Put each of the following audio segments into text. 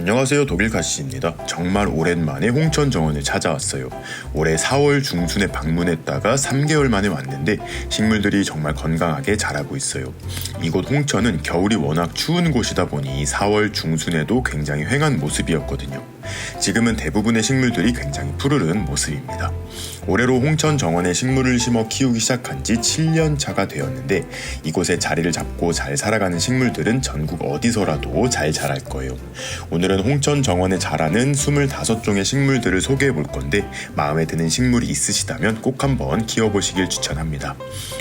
안녕하세요, 독일가시입니다. 정말 오랜만에 홍천 정원에 찾아왔어요. 올해 4월 중순에 방문했다가 3개월 만에 왔는데 식물들이 정말 건강하게 자라고 있어요. 이곳 홍천은 겨울이 워낙 추운 곳이다 보니 4월 중순에도 굉장히 휑한 모습이었거든요. 지금은 대부분의 식물들이 굉장히 푸르른 모습입니다. 올해로 홍천 정원에 식물을 심어 키우기 시작한 지 7년 차가 되었는데 이곳에 자리를 잡고 잘 살아가는 식물들은 전국 어디서라도 잘 자랄 거예요. 오늘은 홍천 정원에 자라는 25종의 식물들을 소개해 볼 건데 마음에 드는 식물이 있으시다면 꼭 한번 키워보시길 추천합니다.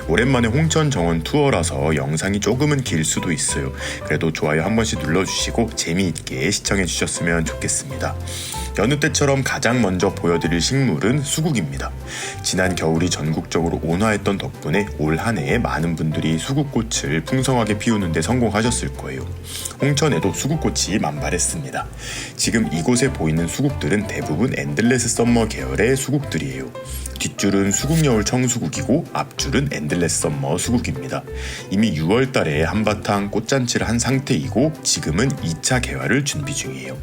오랜만에 홍천 정원 투어라서 영상이 조금은 길 수도 있어요. 그래도 좋아요 한 번씩 눌러주시고 재미있게 시청해 주셨으면 좋겠습니다. 여느 때처럼 가장 먼저 보여드릴 식물은 수국입니다. 지난 겨울이 전국적으로 온화했던 덕분에 올 한 해에 많은 분들이 수국꽃을 풍성하게 피우는 데 성공하셨을 거예요. 홍천에도 수국꽃이 만발했습니다. 지금 이곳에 보이는 수국들은 대부분 엔들레스 썸머 계열의 수국들이에요. 뒷줄은 수국여울 청수국이고 앞줄은 엔들레스 썸머 수국입니다. 이미 6월 달에 한바탕 꽃잔치를 한 상태이고 지금은 2차 개화를 준비 중이에요.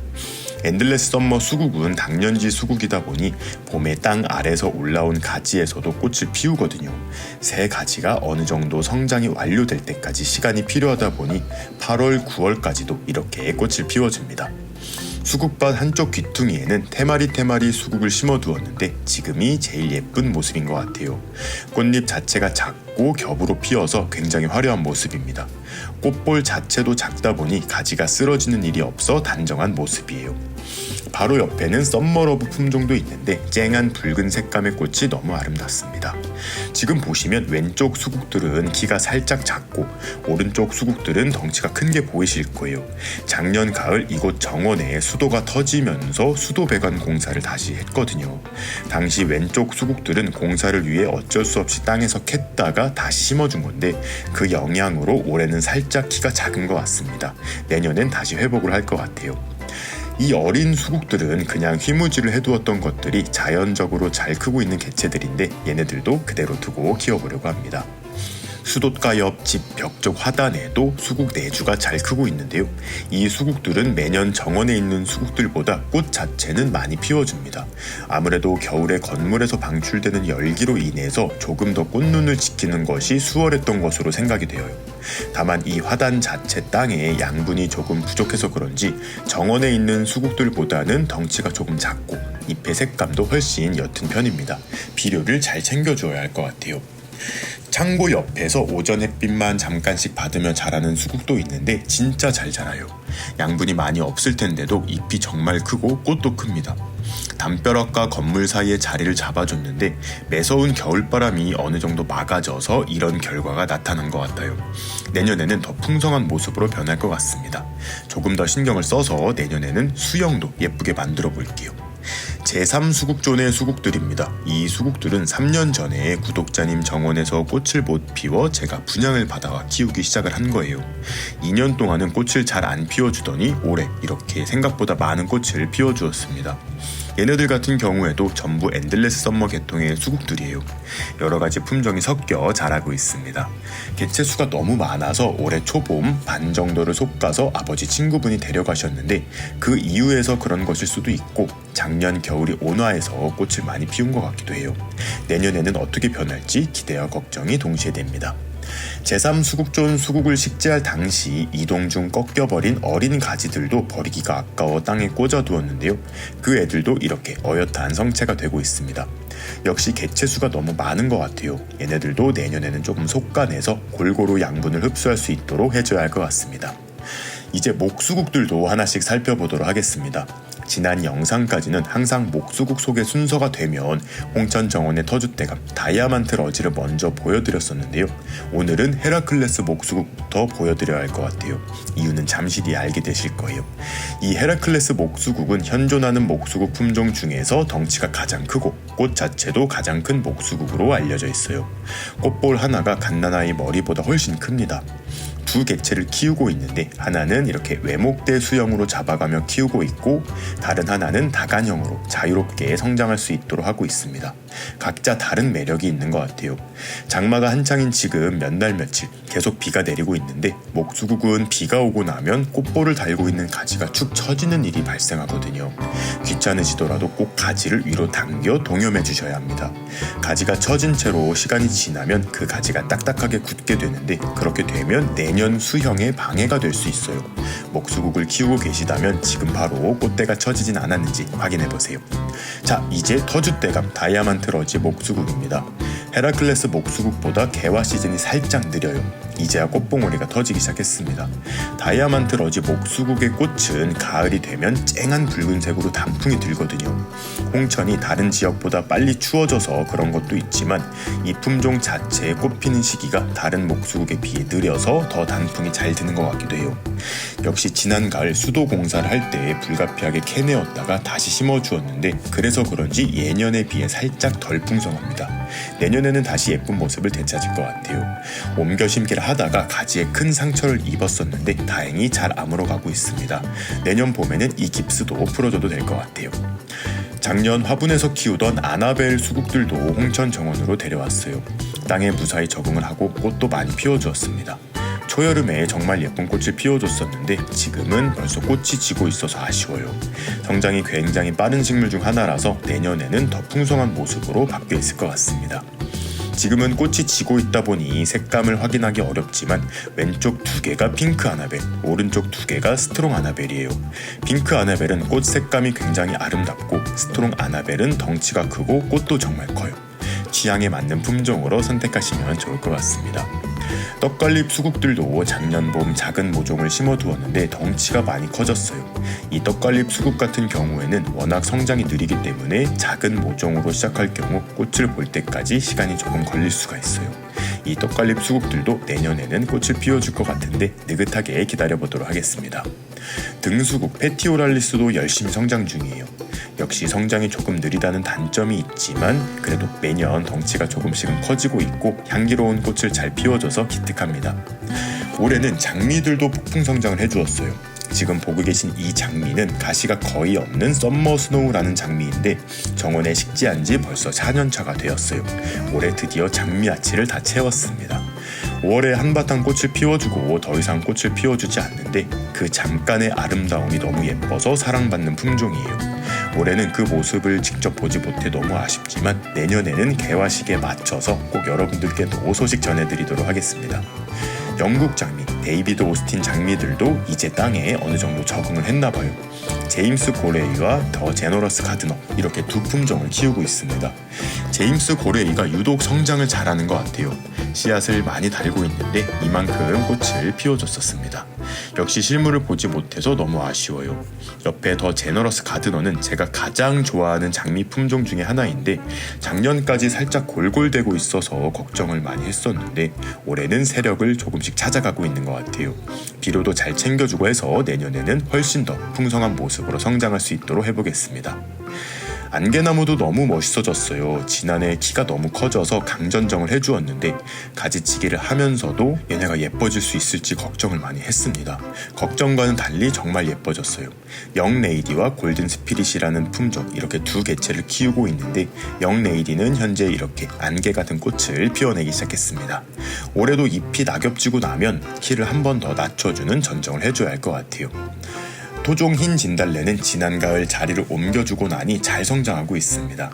엔들레스 썸머 수국은 당년지 수국이다 보니 봄에 땅 아래서 올라온 가지에서도 꽃을 피우거든요. 새 가지가 어느 정도 성장이 완료될 때까지 시간이 필요하다 보니 8월, 9월까지도 이렇게 꽃을 피워줍니다. 수국밭 한쪽 귀퉁이에는 테마리 수국을 심어두었는데 지금이 제일 예쁜 모습인 것 같아요. 꽃잎 자체가 작고 겹으로 피어서 굉장히 화려한 모습입니다. 꽃볼 자체도 작다 보니 가지가 쓰러지는 일이 없어 단정한 모습이에요. 바로 옆에는 썸머러브 품종도 있는데 쨍한 붉은 색감의 꽃이 너무 아름답습니다. 지금 보시면 왼쪽 수국들은 키가 살짝 작고 오른쪽 수국들은 덩치가 큰 게 보이실 거예요. 작년 가을 이곳 정원에 수도가 터지면서 수도 배관 공사를 다시 했거든요. 당시 왼쪽 수국들은 공사를 위해 어쩔 수 없이 땅에서 캤다가 다시 심어준 건데 그 영향으로 올해는 살짝 키가 작은 것 같습니다. 내년엔 다시 회복을 할 것 같아요. 이 어린 수국들은 그냥 휘무지를 해두었던 것들이 자연적으로 잘 크고 있는 개체들인데 얘네들도 그대로 두고 키워보려고 합니다. 수도가 옆 집 벽 쪽 화단에도 수국 4주가 잘 크고 있는데요. 이 수국들은 매년 정원에 있는 수국들보다 꽃 자체는 많이 피워줍니다. 아무래도 겨울에 건물에서 방출되는 열기로 인해서 조금 더 꽃눈을 지키는 것이 수월했던 것으로 생각이 되어요. 다만 이 화단 자체 땅에 양분이 조금 부족해서 그런지 정원에 있는 수국들보다는 덩치가 조금 작고 잎의 색감도 훨씬 옅은 편입니다. 비료를 잘 챙겨줘야 할 것 같아요. 창고 옆에서 오전 햇빛만 잠깐씩 받으며 자라는 수국도 있는데 진짜 잘 자라요. 양분이 많이 없을 텐데도 잎이 정말 크고 꽃도 큽니다. 담벼락과 건물 사이에 자리를 잡아줬는데 매서운 겨울바람이 어느 정도 막아져서 이런 결과가 나타난 것 같아요. 내년에는 더 풍성한 모습으로 변할 것 같습니다. 조금 더 신경을 써서 내년에는 수영도 예쁘게 만들어 볼게요. 제3수국존의 수국들입니다. 이 수국들은 3년 전에 구독자님 정원에서 꽃을 못 피워 제가 분양을 받아와 키우기 시작을 한 거예요. 2년 동안은 꽃을 잘 안 피워주더니 올해 이렇게 생각보다 많은 꽃을 피워주었습니다. 얘네들 같은 경우에도 전부 엔들레스 썸머 계통의 수국들이에요. 여러가지 품종이 섞여 자라고 있습니다. 개체 수가 너무 많아서 올해 초봄 반 정도를 솎아서 아버지 친구분이 데려가셨는데 그 이유에서 그런 것일 수도 있고 작년 겨울이 온화해서 꽃을 많이 피운 것 같기도 해요. 내년에는 어떻게 변할지 기대와 걱정이 동시에 됩니다. 제3수국존 수국을 식재할 당시 이동 중 꺾여버린 어린 가지들도 버리기가 아까워 땅에 꽂아두었는데요. 그 애들도 이렇게 어엿한 성체가 되고 있습니다. 역시 개체 수가 너무 많은 것 같아요. 얘네들도 내년에는 조금 솎아내서 골고루 양분을 흡수할 수 있도록 해줘야 할 것 같습니다. 이제 목수국들도 하나씩 살펴보도록 하겠습니다. 지난 영상까지는 항상 목수국 속의 순서가 되면 홍천 정원의 터줏대감 다이아만트 러지를 먼저 보여드렸었는데요. 오늘은 헤라클레스 목수국부터 보여드려야 할 것 같아요. 이유는 잠시 뒤에 알게 되실 거예요. 이 헤라클레스 목수국은 현존하는 목수국 품종 중에서 덩치가 가장 크고 꽃 자체도 가장 큰 목수국으로 알려져 있어요. 꽃볼 하나가 갓난아이 머리보다 훨씬 큽니다. 두 개체를 키우고 있는데 하나는 이렇게 외목대 수형으로 잡아가며 키우고 있고 다른 하나는 다간형으로 자유롭게 성장할 수 있도록 하고 있습니다. 각자 다른 매력이 있는 것 같아요. 장마가 한창인 지금 몇 날 며칠 계속 비가 내리고 있는데 목수국은 비가 오고 나면 꽃볼을 달고 있는 가지가 축 처지는 일이 발생하거든요. 귀찮으시더라도 꼭 가지를 위로 당겨 동염해 주셔야 합니다. 가지가 처진 채로 시간이 지나면 그 가지가 딱딱하게 굳게 되는데 그렇게 되면 내년 수형에 방해가 될 수 있어요. 목수국을 키우고 계시다면 지금 바로 꽃대가 처지진 않았는지 확인해 보세요. 자, 이제 터줏대감 다이아만트 러지 목수국입니다. 헤라클레스 목수국보다 개화 시즌이 살짝 느려요. 이제야 꽃봉오리가 터지기 시작했습니다. 다이아만트 러지 목수국의 꽃은 가을이 되면 쨍한 붉은색으로 단풍이 들거든요. 홍천이 다른 지역보다 빨리 추워져서 그런 것도 있지만 이 품종 자체의 꽃 피는 시기가 다른 목수국에 비해 느려서 더 단풍이 잘 드는 것 같기도 해요. 역시 지난 가을 수도 공사를 할 때 불가피하게 캐내었다가 다시 심어주었는데 그래서 그런지 예년에 비해 살짝 덜 풍성합니다. 내년에는 다시 예쁜 모습을 되찾을 것 같아요. 옮겨 심기를 하다가 가지에 큰 상처를 입었었는데 다행히 잘 아물어가고 있습니다. 내년 봄에는 이 깁스도 풀어줘도 될 것 같아요. 작년 화분에서 키우던 아나벨 수국들도 홍천 정원으로 데려왔어요. 땅에 무사히 적응을 하고 꽃도 많이 피워주었습니다. 초여름에 정말 예쁜 꽃을 피워줬었는데 지금은 벌써 꽃이 지고 있어서 아쉬워요. 성장이 굉장히 빠른 식물 중 하나라서 내년에는 더 풍성한 모습으로 바뀌어 있을 것 같습니다. 지금은 꽃이 지고 있다 보니 색감을 확인하기 어렵지만 왼쪽 두 개가 핑크 아나벨, 오른쪽 두 개가 스트롱 아나벨이에요. 핑크 아나벨은 꽃 색감이 굉장히 아름답고 스트롱 아나벨은 덩치가 크고 꽃도 정말 커요. 취향에 맞는 품종으로 선택하시면 좋을 것 같습니다. 떡갈립 수국들도 작년 봄 작은 모종을 심어두었는데 덩치가 많이 커졌어요. 이 떡갈립 수국 같은 경우에는 워낙 성장이 느리기 때문에 작은 모종으로 시작할 경우 꽃을 볼 때까지 시간이 조금 걸릴 수가 있어요. 이 떡갈립 수국들도 내년에는 꽃을 피워줄 것 같은데 느긋하게 기다려보도록 하겠습니다. 등수국 페티오랄리스도 열심히 성장 중이에요. 역시 성장이 조금 느리다는 단점이 있지만 그래도 매년 덩치가 조금씩은 커지고 있고 향기로운 꽃을 잘 피워줘서 기특합니다. 올해는 장미들도 폭풍 성장을 해주었어요. 지금 보고 계신 이 장미는 가시가 거의 없는 썸머 스노우라는 장미인데 정원에 식지한 지 벌써 4년차가 되었어요. 올해 드디어 장미 아치를 다 채웠습니다. 5월에 한바탕 꽃을 피워주고 더 이상 꽃을 피워주지 않는데 그 잠깐의 아름다움이 너무 예뻐서 사랑받는 품종이에요. 올해는 그 모습을 직접 보지 못해 너무 아쉽지만 내년에는 개화식에 맞춰서 꼭 여러분들께도 소식 전해드리도록 하겠습니다. 영국 장미, 데이비드 오스틴 장미들도 이제 땅에 어느 정도 적응을 했나봐요. 제임스 고레이와 더 제너러스 가드너 이렇게 두 품종을 키우고 있습니다. 제임스 고레이가 유독 성장을 잘하는 것 같아요. 씨앗을 많이 달고 있는데 이만큼 꽃을 피워줬었습니다. 역시 실물을 보지 못해서 너무 아쉬워요. 옆에 더 제너러스 가드너는 제가 가장 좋아하는 장미 품종 중에 하나인데 작년까지 살짝 골골대고 있어서 걱정을 많이 했었는데 올해는 세력을 조금씩 찾아가고 있는 것 같아요. 비료도 잘 챙겨주고 해서 내년에는 훨씬 더 풍성한 모습으로 성장할 수 있도록 해보겠습니다. 안개나무도 너무 멋있어졌어요. 지난해 키가 너무 커져서 강전정을 해주었는데 가지치기를 하면서도 얘네가 예뻐질 수 있을지 걱정을 많이 했습니다. 걱정과는 달리 정말 예뻐졌어요. 영레이디와 골든 스피릿이라는 품종 이렇게 두 개체를 키우고 있는데 영레이디는 현재 이렇게 안개 같은 꽃을 피워내기 시작했습니다. 올해도 잎이 낙엽지고 나면 키를 한 번 더 낮춰주는 전정을 해줘야 할 것 같아요. 토종 흰 진달래는 지난 가을 자리를 옮겨주고 나니 잘 성장하고 있습니다.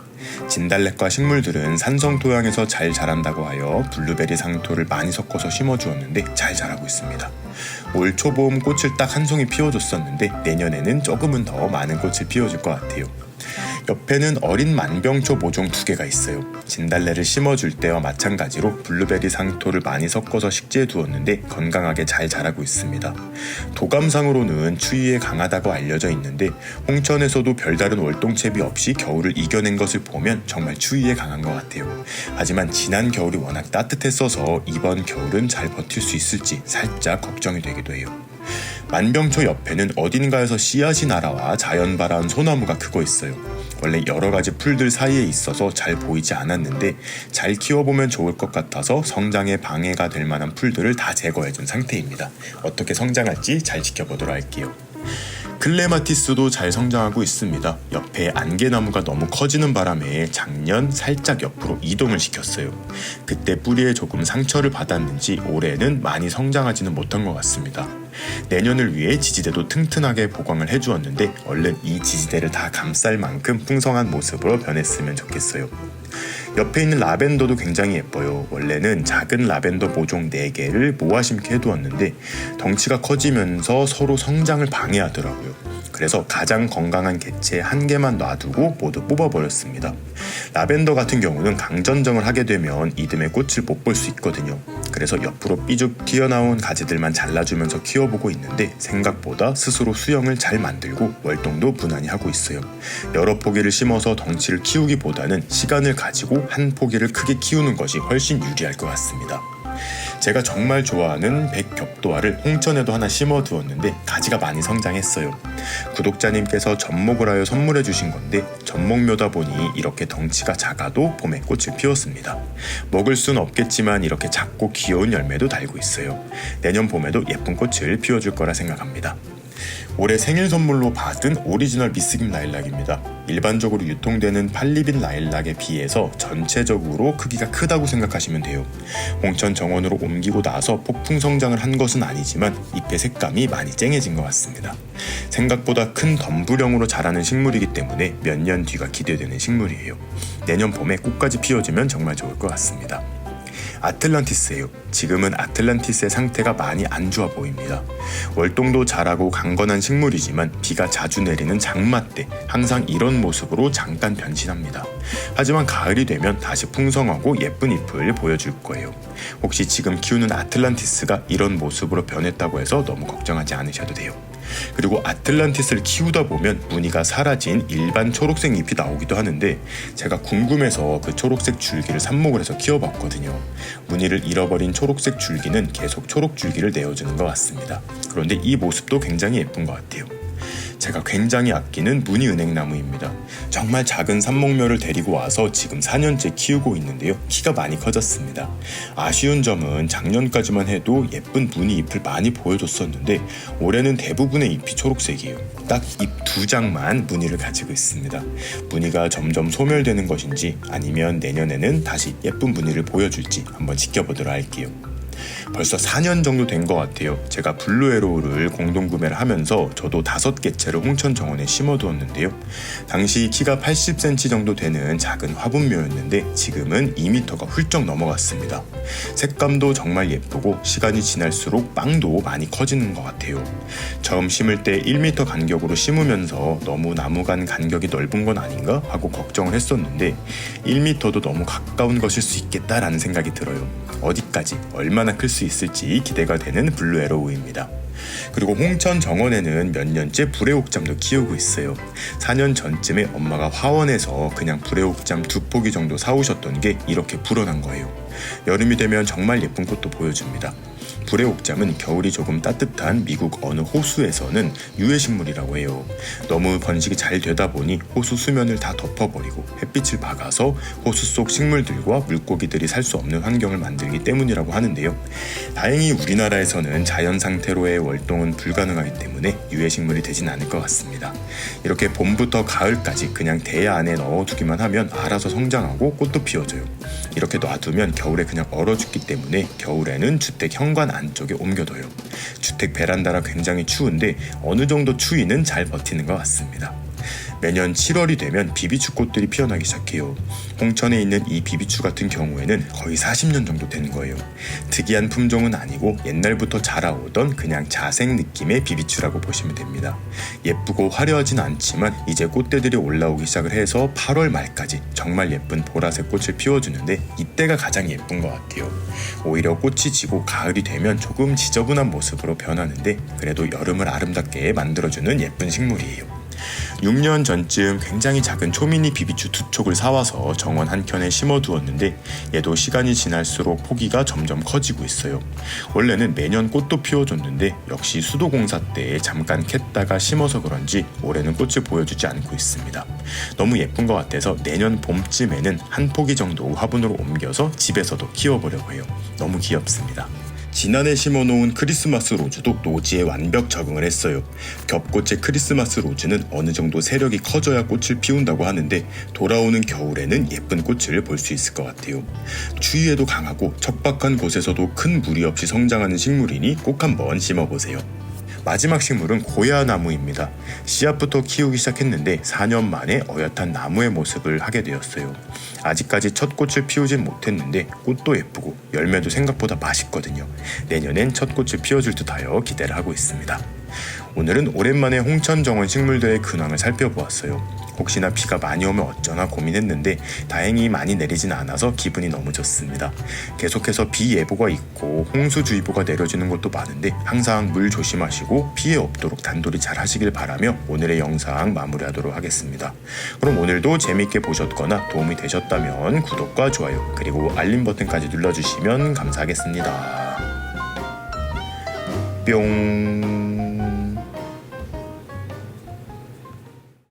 진달래과 식물들은 산성 토양에서 잘 자란다고 하여 블루베리 상토를 많이 섞어서 심어주었는데 잘 자라고 있습니다. 올 초봄 꽃을 딱 한 송이 피워줬었는데 내년에는 조금은 더 많은 꽃을 피워줄 것 같아요. 옆에는 어린 만병초 모종 두 개가 있어요. 진달래를 심어줄 때와 마찬가지로 블루베리 상토를 많이 섞어서 식재해 두었는데 건강하게 잘 자라고 있습니다. 도감상으로는 추위에 강하다고 알려져 있는데 홍천에서도 별다른 월동채비 없이 겨울을 이겨낸 것을 보면 정말 추위에 강한 것 같아요. 하지만 지난 겨울이 워낙 따뜻했어서 이번 겨울은 잘 버틸 수 있을지 살짝 걱정이 되기도 해요. 만병초 옆에는 어딘가에서 씨앗이 날아와 자연발화한 소나무가 크고 있어요. 원래 여러 가지 풀들 사이에 있어서 잘 보이지 않았는데 잘 키워보면 좋을 것 같아서 성장에 방해가 될 만한 풀들을 다 제거해준 상태입니다. 어떻게 성장할지 잘 지켜보도록 할게요. 클레마티스도 잘 성장하고 있습니다. 옆에 안개나무가 너무 커지는 바람에 작년 살짝 옆으로 이동을 시켰어요. 그때 뿌리에 조금 상처를 받았는지 올해는 많이 성장하지는 못한 것 같습니다. 내년을 위해 지지대도 튼튼하게 보강을 해주었는데 얼른 이 지지대를 다 감쌀 만큼 풍성한 모습으로 변했으면 좋겠어요. 옆에 있는 라벤더도 굉장히 예뻐요. 원래는 작은 라벤더 모종 4개를 모아 심게 해두었는데 덩치가 커지면서 서로 성장을 방해하더라고요. 그래서 가장 건강한 개체 1개만 놔두고 모두 뽑아버렸습니다. 라벤더 같은 경우는 강전정을 하게 되면 이듬해 꽃을 못 볼 수 있거든요. 그래서 옆으로 삐죽 튀어나온 가지들만 잘라주면서 키워보고 있는데 생각보다 스스로 수영을 잘 만들고 월동도 무난히 하고 있어요. 여러 포기를 심어서 덩치를 키우기보다는 시간을 가지고 한 포기를 크게 키우는 것이 훨씬 유리할 것 같습니다. 제가 정말 좋아하는 백겹도화를 홍천에도 하나 심어두었는데 가지가 많이 성장했어요. 구독자님께서 접목을 하여 선물해 주신 건데 접목묘다 보니 이렇게 덩치가 작아도 봄에 꽃을 피웠습니다. 먹을 순 없겠지만 이렇게 작고 귀여운 열매도 달고 있어요. 내년 봄에도 예쁜 꽃을 피워줄 거라 생각합니다. 올해 생일 선물로 받은 오리지널 미스김 라일락입니다. 일반적으로 유통되는 팔립인 라일락에 비해서 전체적으로 크기가 크다고 생각하시면 돼요. 홍천 정원으로 옮기고 나서 폭풍 성장을 한 것은 아니지만 잎의 색감이 많이 쨍해진 것 같습니다. 생각보다 큰 덤불형으로 자라는 식물이기 때문에 몇 년 뒤가 기대되는 식물이에요. 내년 봄에 꽃까지 피워주면 정말 좋을 것 같습니다. 아틀란티스예요. 지금은 아틀란티스의 상태가 많이 안 좋아 보입니다. 월동도 잘하고 강건한 식물이지만 비가 자주 내리는 장마 때 항상 이런 모습으로 잠깐 변신합니다. 하지만 가을이 되면 다시 풍성하고 예쁜 잎을 보여줄 거예요. 혹시 지금 키우는 아틀란티스가 이런 모습으로 변했다고 해서 너무 걱정하지 않으셔도 돼요. 그리고 아틀란티스를 키우다 보면 무늬가 사라진 일반 초록색 잎이 나오기도 하는데 제가 궁금해서 그 초록색 줄기를 삽목을 해서 키워봤거든요. 무늬를 잃어버린 초록색 줄기는 계속 초록 줄기를 내어주는 것 같습니다. 그런데 이 모습도 굉장히 예쁜 것 같아요. 제가 굉장히 아끼는 무늬 은행나무입니다. 정말 작은 삽목묘를 데리고 와서 지금 4년째 키우고 있는데요. 키가 많이 커졌습니다. 아쉬운 점은 작년까지만 해도 예쁜 무늬 잎을 많이 보여줬었는데 올해는 대부분의 잎이 초록색이에요. 딱 잎 2장만 무늬를 가지고 있습니다. 무늬가 점점 소멸되는 것인지 아니면 내년에는 다시 예쁜 무늬를 보여줄지 한번 지켜보도록 할게요. 벌써 4년 정도 된 것 같아요. 제가 블루에로우를 공동구매를 하면서 저도 5개체를 홍천 정원에 심어두었는데요. 당시 키가 80cm 정도 되는 작은 화분묘였는데 지금은 2m가 훌쩍 넘어갔습니다. 색감도 정말 예쁘고 시간이 지날수록 빵도 많이 커지는 것 같아요. 처음 심을 때 1m 간격으로 심으면서 너무 나무 간 간격이 넓은 건 아닌가 하고 걱정을 했었는데 1m도 너무 가까운 것일 수 있겠다라는 생각이 들어요. 어디까지 얼마나 클 수 있을지 기대가 되는 블루에로우입니다. 그리고 홍천 정원에는 몇 년째 불애옥잠도 키우고 있어요. 4년 전쯤에 엄마가 화원에서 그냥 불애옥잠 2포기 정도 사오셨던 게 이렇게 불어난 거예요. 여름이 되면 정말 예쁜 꽃도 보여줍니다. 불애옥잠은 겨울이 조금 따뜻한 미국 어느 호수에서는 유해식물이라고 해요. 너무 번식이 잘 되다 보니 호수 수면을 다 덮어버리고 햇빛을 막아서 호수 속 식물들과 물고기들이 살 수 없는 환경을 만들기 때문이라고 하는데요. 다행히 우리나라에서는 자연 상태로의 월동은 불가능하기 때문에 유해식물이 되진 않을 것 같습니다. 이렇게 봄부터 가을까지 그냥 대야 안에 넣어두기만 하면 알아서 성장하고 꽃도 피워줘요. 이렇게 놔두면 겨울에 그냥 얼어 죽기 때문에 겨울에는 주택 현관 안쪽에 옮겨둬요. 주택 베란다라 굉장히 추운데 어느 정도 추위는 잘 버티는 것 같습니다. 매년 7월이 되면 비비추 꽃들이 피어나기 시작해요. 홍천에 있는 이 비비추 같은 경우에는 거의 40년 정도 된 거예요. 특이한 품종은 아니고 옛날부터 자라오던 그냥 자생 느낌의 비비추라고 보시면 됩니다. 예쁘고 화려하진 않지만 이제 꽃대들이 올라오기 시작을 해서 8월 말까지 정말 예쁜 보라색 꽃을 피워주는데 이때가 가장 예쁜 것 같아요. 오히려 꽃이 지고 가을이 되면 조금 지저분한 모습으로 변하는데 그래도 여름을 아름답게 만들어주는 예쁜 식물이에요. 6년 전쯤 굉장히 작은 초미니 비비추 2촉을 사와서 정원 한켠에 심어두었는데 얘도 시간이 지날수록 포기가 점점 커지고 있어요. 원래는 매년 꽃도 피워줬는데 역시 수도공사 때 잠깐 캤다가 심어서 그런지 올해는 꽃을 보여주지 않고 있습니다. 너무 예쁜 것 같아서 내년 봄쯤에는 한 포기 정도 화분으로 옮겨서 집에서도 키워보려고 해요. 너무 귀엽습니다. 지난해 심어놓은 크리스마스 로즈도 노지에 완벽 적응을 했어요. 겹꽃의 크리스마스 로즈는 어느 정도 세력이 커져야 꽃을 피운다고 하는데 돌아오는 겨울에는 예쁜 꽃을 볼 수 있을 것 같아요. 추위에도 강하고 척박한 곳에서도 큰 무리 없이 성장하는 식물이니 꼭 한번 심어보세요. 마지막 식물은 고야나무입니다. 씨앗부터 키우기 시작했는데 4년 만에 어엿한 나무의 모습을 하게 되었어요. 아직까지 첫 꽃을 피우진 못했는데 꽃도 예쁘고 열매도 생각보다 맛있거든요. 내년엔 첫 꽃을 피워줄 듯하여 기대를 하고 있습니다. 오늘은 오랜만에 홍천정원 식물들의 근황을 살펴보았어요. 혹시나 비가 많이 오면 어쩌나 고민했는데 다행히 많이 내리진 않아서 기분이 너무 좋습니다. 계속해서 비 예보가 있고 홍수주의보가 내려지는 곳도 많은데 항상 물 조심하시고 피해 없도록 단돌이 잘 하시길 바라며 오늘의 영상 마무리하도록 하겠습니다. 그럼 오늘도 재밌게 보셨거나 도움이 되셨다면 구독과 좋아요 그리고 알림 버튼까지 눌러주시면 감사하겠습니다. 뿅.